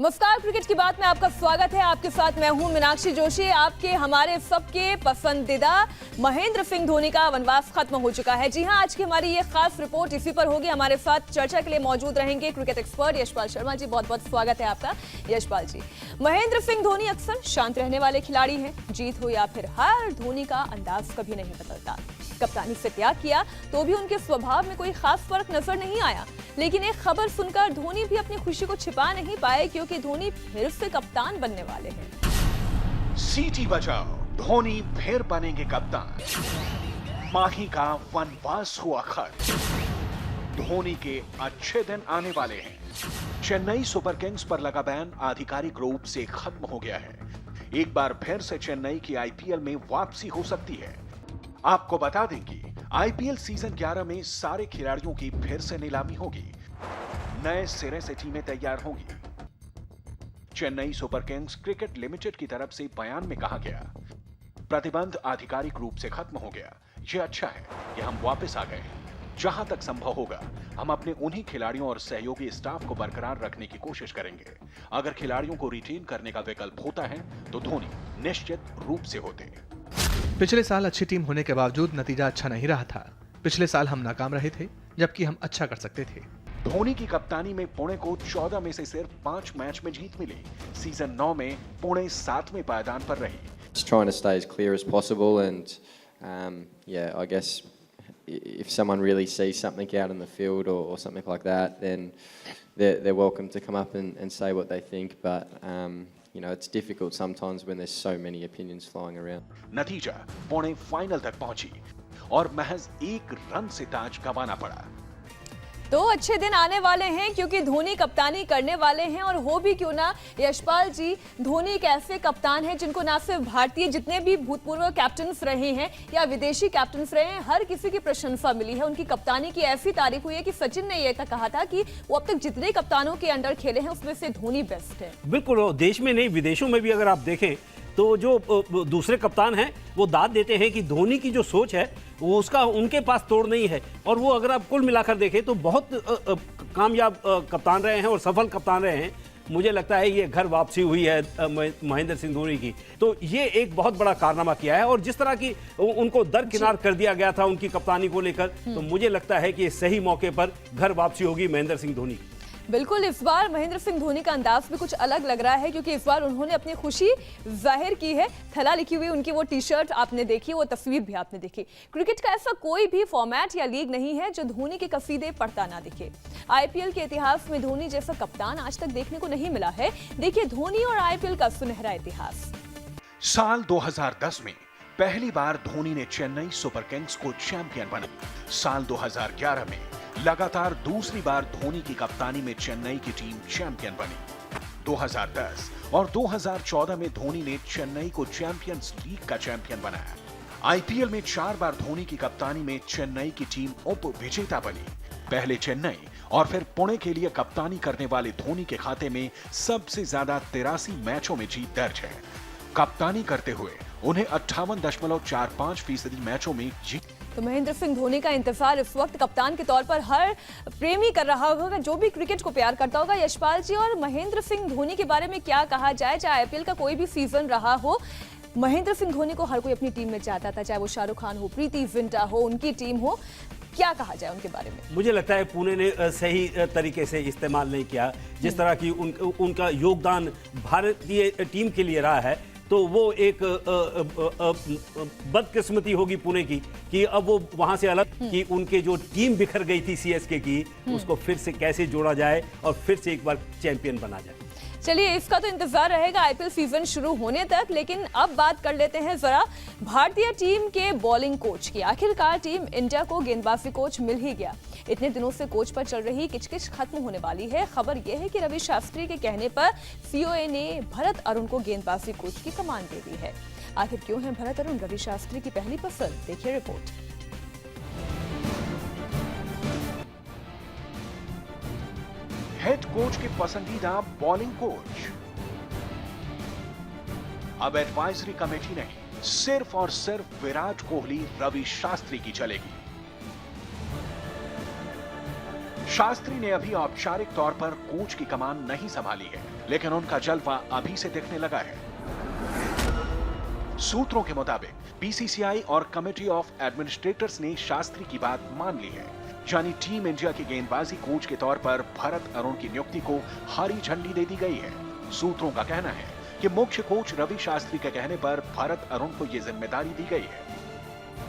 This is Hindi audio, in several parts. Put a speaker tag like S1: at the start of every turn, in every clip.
S1: नमस्कार, क्रिकेट की बात में आपका स्वागत है। आपके साथ मैं हूं मीनाक्षी जोशी। आपके हमारे सबके पसंदीदा महेंद्र सिंह धोनी का वनवास खत्म हो चुका है। जी हां, आज की हमारी ये खास रिपोर्ट इसी पर होगी। हमारे साथ चर्चा के लिए मौजूद रहेंगे क्रिकेट एक्सपर्ट यशपाल शर्मा जी। बहुत बहुत स्वागत है आपका यशपाल जी। महेंद्र सिंह धोनी अक्सर शांत रहने वाले खिलाड़ी हैं। जीत हो या फिर हार, धोनी का अंदाज कभी नहीं बदलता। कप्तानी से त्याग किया तो भी उनके स्वभाव में कोई खास फर्क नजर नहीं आया। लेकिन एक खबर सुनकर धोनी भी अपनी खुशी को छिपा नहीं पाए, क्योंकि धोनी फिर से कप्तान बनने वाले हैं।
S2: सीटी बजाओ, धोनी फिर बनेंगे कप्तान। माही का वनवास हुआ खत्म। धोनी के अच्छे दिन आने वाले हैं। चेन्नई सुपर किंग्स पर लगा बैन आधिकारिक रूप से खत्म हो गया है। एक बार फिर से चेन्नई की आईपीएल में वापसी हो सकती है। आपको बता दें कि आईपीएल सीजन 11 में सारे खिलाड़ियों की फिर से नीलामी होगी। नए सिरे से टीमें तैयार होंगी। Chennai super Kings cricket limited की तरफ से बयान में कहा गया, प्रतिबंध आधिकारिक रूप से खत्म हो गया। यह अच्छा है कि हम वापस आ गए हैं। जहां तक संभव होगा हम अपने उन्हीं खिलाड़ियों और सहयोगी स्टाफ को बरकरार रखने की कोशिश करेंगे। अगर खिलाड़ियों को रिटेन करने का विकल्प होता है तो धोनी निश्चित रूप से होते।
S3: पिछले साल अच्छी टीम होने के बावजूद नतीजा अच्छा नहीं रहा था। पिछले साल हम नाकाम रहे थे, जबकि हम अच्छा कर सकते थे।
S2: धोनी की कप्तानी में पुणे को 14 में से सिर्फ 5 मैच में जीत मिली। सीजन 9 में पुणे 7वें पायदान पर रही।
S4: Just trying to stay as clear as possible, and I guess if someone really sees something out in the field or something like that, then they're welcome to come up and say what they think. But it's difficult sometimes when there's so many opinions flying around.
S2: नतीजा, पुणे फाइनल तक पहुंची और महज 1 रन से ताज गंवाना पड़ा।
S1: तो अच्छे दिन आने वाले हैं, क्योंकि धोनी कप्तानी करने वाले हैं। और हो भी क्यों ना यशपाल जी, धोनी एक ऐसे कप्तान हैं जिनको ना सिर्फ भारतीय जितने भी भूतपूर्व कैप्टन्स रहे हैं या विदेशी कैप्टन्स रहे हैं, हर किसी की प्रशंसा मिली है। उनकी कप्तानी की ऐसी तारीफ हुई है कि सचिन ने यह तक कहा था कि वो अब तक जितने कप्तानों के अंडर खेले हैं उसमें से धोनी बेस्ट है।
S5: बिल्कुल, देश में नहीं विदेशों में भी अगर आप देखें तो जो दूसरे कप्तान हैं वो दाद देते हैं कि धोनी की जो सोच है वो उसका उनके पास तोड़ नहीं है। और वो अगर आप कुल मिलाकर देखें तो बहुत कामयाब कप्तान रहे हैं और सफल कप्तान रहे हैं। मुझे लगता है ये घर वापसी हुई है महेंद्र सिंह धोनी की, तो ये एक बहुत बड़ा कारनामा किया है। और जिस तरह की उनको दरकिनार कर दिया गया था उनकी कप्तानी को लेकर, तो मुझे लगता है कि सही मौके पर घर वापसी होगी महेंद्र सिंह धोनी की।
S1: बिल्कुल, इस बार महेंद्र सिंह धोनी का अंदाज भी कुछ अलग लग रहा है, क्योंकि इस बार उन्होंने अपनी खुशी जाहिर की है। थला लिखी हुई उनकी वो टी-शर्ट आपने देखी, वो तस्वीर भी आपने देखी। क्रिकेट का ऐसा कोई भी फॉर्मेट या लीग नहीं है जो धोनी के कसीदे पढ़ता ना दिखे। आईपीएल के इतिहास में धोनी जैसा कप्तान आज तक देखने को नहीं मिला है। देखिए धोनी और आईपीएल का सुनहरा इतिहास।
S2: साल 2010 में पहली बार धोनी ने चेन्नई सुपर किंग्स को चैंपियन बनाया। साल 2011 में लगातार दूसरी बार धोनी की कप्तानी में चेन्नई की टीम चैंपियन बनी। 2010 और 2014 में धोनी ने चेन्नई को चैंपियंस लीग का चैंपियन बनाया। आईपीएल में 4 बार धोनी की कप्तानी में चेन्नई की टीम उप विजेता बनी। पहले चेन्नई और फिर पुणे के लिए कप्तानी करने वाले धोनी के खाते में सबसे ज्यादा 83 मैचों में जीत दर्ज है। कप्तानी करते हुए उन्हें 58.45% मैचों में जीत।
S1: तो महेंद्र सिंह धोनी का इंतजार इस वक्त कप्तान के तौर पर हर प्रेमी कर रहा होगा, जो भी क्रिकेट को प्यार करता होगा। यशपाल जी, और महेंद्र सिंह धोनी के बारे में क्या कहा जाए? चाहे आईपीएल का कोई भी सीजन रहा हो, महेंद्र सिंह धोनी को हर कोई अपनी टीम में चाहता था, चाहे वो शाहरुख खान हो, प्रीति जिंटा हो, उनकी टीम हो। क्या कहा जाए उनके बारे में?
S5: मुझे लगता है पुणे ने सही तरीके से इस्तेमाल नहीं किया। जिस तरह की उनका योगदान भारतीय टीम के लिए रहा है, तो वो एक बदकिस्मती होगी पुणे की कि अब वो वहां से अलग कि उनके जो टीम बिखर गई थी सीएसके की, उसको फिर से कैसे जोड़ा जाए और फिर से एक बार चैंपियन बना जाए।
S1: चलिए, इसका तो इंतजार रहेगा आईपीएल सीजन शुरू होने तक। लेकिन अब बात कर लेते हैं जरा भारतीय टीम के बॉलिंग कोच की। आखिरकार टीम इंडिया को गेंदबाजी कोच मिल ही गया। इतने दिनों से कोच पर चल रही किचकिच खत्म होने वाली है। खबर यह है कि रवि शास्त्री के कहने पर सीओए ने भरत अरुण को गेंदबाजी कोच की कमान दे दी है। आखिर क्यों है भरत अरुण रवि शास्त्री की पहली पसंद? देखिए रिपोर्ट।
S2: हेड कोच के पसंदीदा बॉलिंग कोच। अब एडवाइजरी कमेटी नहीं, सिर्फ और सिर्फ विराट कोहली रवि शास्त्री की चलेगी। शास्त्री ने अभी औपचारिक तौर पर कोच की कमान नहीं संभाली है, लेकिन उनका जलवा अभी से दिखने लगा है। सूत्रों के मुताबिक बीसीसीआई और कमेटी ऑफ एडमिनिस्ट्रेटर्स ने शास्त्री की बात मान ली है, यानी टीम इंडिया के गेंदबाजी कोच के तौर पर भरत अरुण की नियुक्ति को हरी झंडी दे दी गई है। सूत्रों का कहना है कि मुख्य कोच रवि शास्त्री के कहने पर भरत अरुण को यह जिम्मेदारी दी गई है।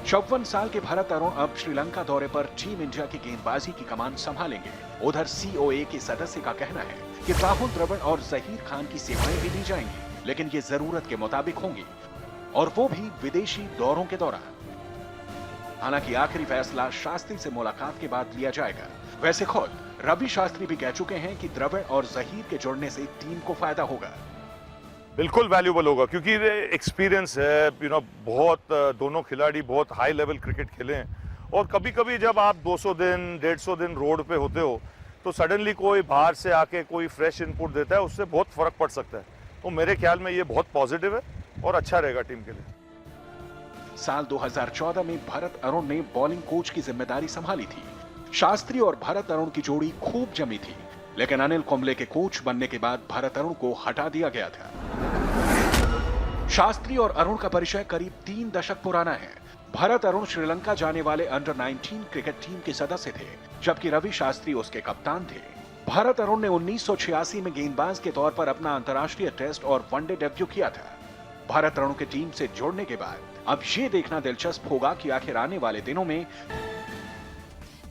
S2: 54 साल के भरत अरुण अब श्रीलंका दौरे पर टीम इंडिया की गेंदबाजी की कमान संभालेंगे। उधर सीओए के सदस्य का कहना है कि राहुल द्रविड़ और जहीर खान की सेवाएं भी दी जाएंगी, लेकिन ये जरूरत के मुताबिक होंगी और वो भी विदेशी दौरों के दौरान। हालांकि आखिरी फैसला शास्त्री से मुलाकात के बाद लिया जाएगा। वैसे खुद रवि शास्त्री भी कह चुके हैं कि द्रविड़ और जहीर के जुड़ने से टीम को फायदा होगा।
S6: बिल्कुल वैल्यूबल होगा, क्योंकि एक्सपीरियंस है, बहुत दोनों खिलाड़ी बहुत हाई लेवल क्रिकेट खेले हैं और कभी कभी जब आप 200 दिन 150 दिन रोड पे होते हो तो सडनली कोई बाहर से आके कोई फ्रेश इनपुट देता है, उससे बहुत फर्क पड़ सकता है। तो मेरे ख्याल में ये बहुत पॉजिटिव है और अच्छा रहेगा टीम के लिए।
S2: साल 2014 में भरत अरुण ने बॉलिंग कोच की जिम्मेदारी संभाली थी। शास्त्री और भरत अरुण की जोड़ी खूब जमी थी, लेकिन अनिल कुंबले के कोच बनने के बाद भरत अरुण को हटा दिया गया था। शास्त्री और अरुण का परिचय करीब 3 दशक पुराना है। भरत अरुण श्रीलंका जाने वाले अंडर 19 क्रिकेट टीम के सदस्य थे, जबकि रवि शास्त्री उसके कप्तान थे। भरत अरुण ने 1986 में गेंदबाज के तौर पर अपना अंतर्राष्ट्रीय टेस्ट और वनडे डेब्यू किया था। भरत अरुण के टीम से जुड़ने के बाद अब ये देखना दिलचस्प होगा कि आखिर आने वाले दिनों में।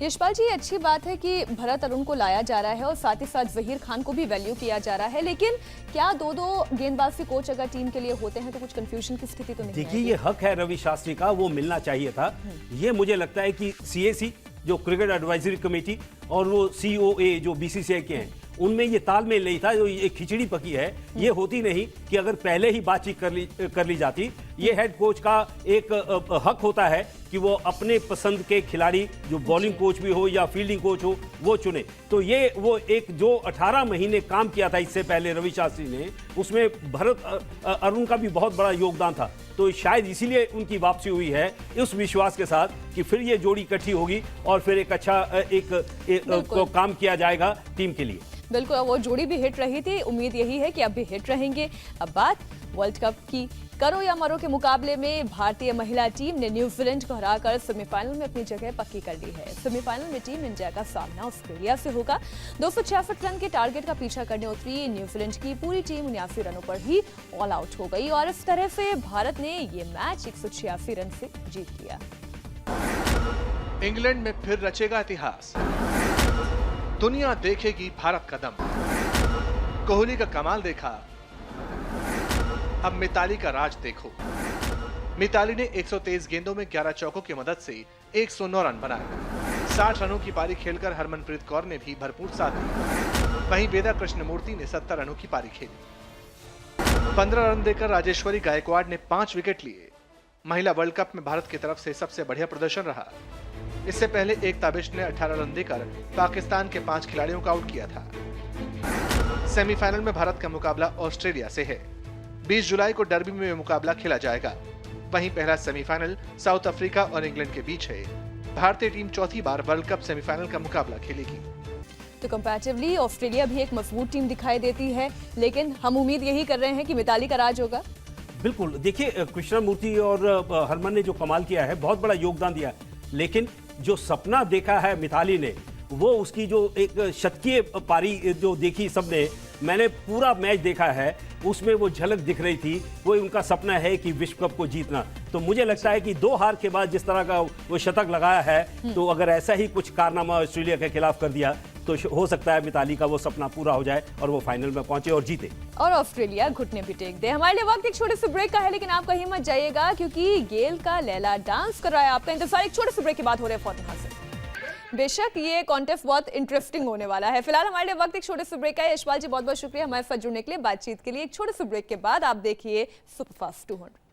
S1: यशपाल जी, अच्छी बात है कि भरत अरुण को लाया जा रहा है और साथ ही साथ जहीर खान को भी वैल्यू किया जा रहा है, लेकिन क्या दो गेंदबाजी कोच अगर टीम के लिए होते हैं तो कुछ कंफ्यूजन की स्थिति तो नहीं?
S5: देखिए, ये हक है रवि शास्त्री का, वो मिलना चाहिए था। ये मुझे लगता है कि सीएसी जो क्रिकेट एडवाइजरी कमेटी और वो सीओए जो बीसीसीआई के हैं, उनमें ये तालमेल नहीं था। जो ये खिचड़ी पकी है, ये होती नहीं कि अगर पहले ही बातचीत कर ली जाती। ये हेड कोच का एक हक होता है कि वो अपने पसंद के खिलाड़ी, जो बॉलिंग कोच भी हो या फील्डिंग कोच हो, वो चुने। तो ये वो एक जो 18 महीने काम किया था इससे पहले रवि शास्त्री ने, उसमें भरत अरुण का भी बहुत बड़ा योगदान था। तो शायद इसीलिए उनकी वापसी हुई है, इस विश्वास के साथ कि फिर ये जोड़ी इकट्ठी होगी और फिर एक अच्छा काम किया जाएगा टीम के लिए।
S1: बिल्कुल, वो जोड़ी भी हिट रही थी, उम्मीद यही है कि अब भी हिट रहेंगे। अब बात वर्ल्ड कप की। करो या मरो के मुकाबले में भारतीय महिला टीम ने न्यूजीलैंड को हराकर सेमीफाइनल में अपनी जगह पक्की कर ली है। सेमीफाइनल में टीम इंडिया का सामना ऑस्ट्रेलिया से होगा। 266 रन के टारगेट का पीछा करने उतरी न्यूजीलैंड की पूरी टीम 79 रनों पर ही ऑल आउट हो गई और इस तरह से भारत ने ये मैच 186 रन से जीत लिया।
S3: इंग्लैंड में फिर रचेगा इतिहास, दुनिया देखेगी भारत का दम। कोहली का कमाल देखा, अब मिताली का राज देखो। मिताली ने 123 गेंदों में 11 चौकों की मदद से 109 रन बनाए। 60 रनों की पारी खेलकर हरमनप्रीत कौर ने भी भरपूर साथ दिया। वहीं वेदा कृष्णमूर्ति ने 70 रनों की पारी खेली। 15 रन देकर राजेश्वरी गायकवाड़ ने 5 विकेट लिए। महिला वर्ल्ड कप में भारत की तरफ से सबसे बढ़िया प्रदर्शन रहा। इससे पहले एकताबिश ने 18 रन देकर पाकिस्तान के 5 खिलाड़ियों को आउट किया था। सेमीफाइनल में भारत का मुकाबला ऑस्ट्रेलिया से है। 20 जुलाई को डर्बी में मुकाबला खेला जाएगा। वहीं पहला सेमीफाइनल साउथ अफ्रीका और इंग्लैंड के बीच है। भारतीय टीम चौथी बार वर्ल्ड कप सेमीफाइनल का मुकाबला खेलेगी।
S1: तो कंपैरेटिवली ऑस्ट्रेलिया भी एक मजबूत टीम दिखाई देती है, लेकिन हम उम्मीद यही कर रहे हैं कि मिताली का राज होगा।
S5: बिल्कुल, देखिए, कृष्णमूर्ति और हरमन ने जो कमाल किया है, बहुत बड़ा योगदान दिया, लेकिन जो सपना देखा है मिताली ने, वो उसकी जो एक शतकीय पारी जो देखी सबने, मैंने पूरा मैच देखा है, उसमें वो झलक दिख रही थी। वो उनका सपना है कि विश्व कप को जीतना। तो मुझे लगता है कि 2 हार के बाद जिस तरह का वो शतक लगाया है, तो अगर ऐसा ही कुछ कारनामा ऑस्ट्रेलिया के खिलाफ कर दिया तो हो सकता है मिताली का वो सपना पूरा हो जाए और वो फाइनल में पहुंचे और जीते
S1: और ऑस्ट्रेलिया घुटने भी टेक दे। हमारे लिए वक्त एक छोटे से ब्रेक का है, लेकिन आप कहीं मत जाइएगा क्योंकि गेल का लैला डांस कर रहा है। आपका इंतजार एक छोटे से ब्रेक के बाद हो रहा है फौरन हासिल। बेशक ये कॉन्टेस्ट बहुत इंटरेस्टिंग होने वाला है। फिलहाल हमारे लिए वक्त एक छोटे से ब्रेक का है। यशपाल जी, बहुत बहुत शुक्रिया हमारे साथ जुड़ने के लिए, बातचीत के लिए। एक छोटे से ब्रेक के बाद आप देखिए सुपरफास्ट 200।